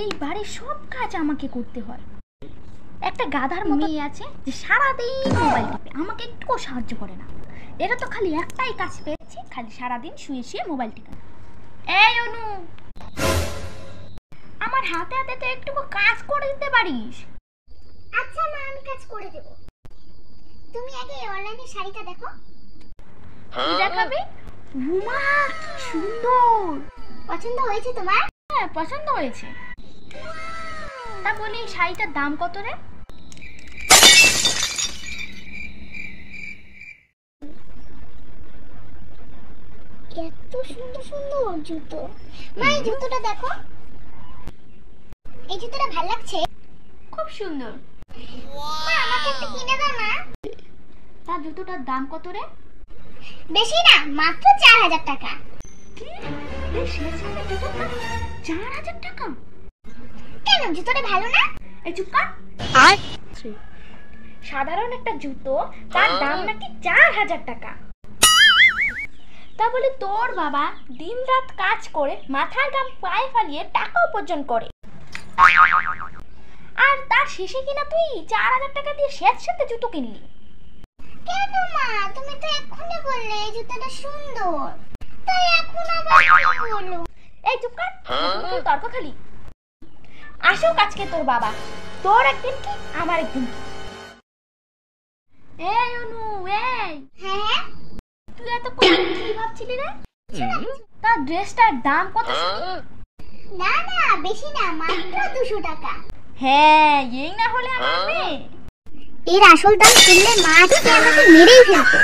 এই বাড়ির সব কাজ আমাকে করতে হয়। একটা গাধার মেয়ে আছে যে সারাদিন মোবাইল টিপে, আমাকে একটুও সাহায্য করে না। এরা তো খালি একটাই কাজ পেয়েছে, খালি সারাদিন শুয়ে শুয়ে মোবাইল টিপে। এই অনু, আমার হাতে হাতে তো একটু কাজ করে দিতে পারিস? আচ্ছা মা, আমি কাজ করে দেব। তুমি আগে অনলাইনে শাড়িটা দেখো। কি দেখাবি? উমা, সুন্দর। পছন্দ হয়েছে তোমার? হ্যাঁ, পছন্দ হয়েছে। তা বলি শাড়িটার দাম কত রে? এত সুন্দর সুন্দর জুতো। মা, এই জুতোটা দেখো। এই জুতোটা ভালো লাগছে? খুব সুন্দর। মা, আমাকে একটা কিনে দাও না। তা জুতোটার দাম কত রে? বেশি না, মাত্র 4000 টাকা। কি? এই শেষমেশ জুতোর দাম 4000 টাকা? কেন, জুতোটা ভালো না? এই চুপ কর। সাধারণ একটা জুতো, তার দাম নাকি 4000 টাকা। তা বলে তোর বাবা দিন রাত কাজ করে মাথার ঘাম পায়ে ফালিয়ে টাকা উপার্জন করে, আর তার শেষে কিনা তুই 4000 টাকা দিয়ে সাথে জুতো কিনলি? কেন মা, তুমি তো এক্ষুনি বললে এই জুতোটা সুন্দর, তাই এখন আবার কি হলো? এই চুপ কর, তর্ক খালি। আসুক আজকে তোর বাবা, তোর একদিন কি আমার একদিন কি। এই অনু, এই হ্যাঁ, তুই এত কি ভাবছিলি রে? তার ড্রেসটার দাম কত? না না, বেশি না, মাত্র 200 টাকা। হ্যাঁ, এই না হলে আমার মেয়ে। এর আসল দাম শুনলে মা আজকে আমাকে মেরেই ফেলতো।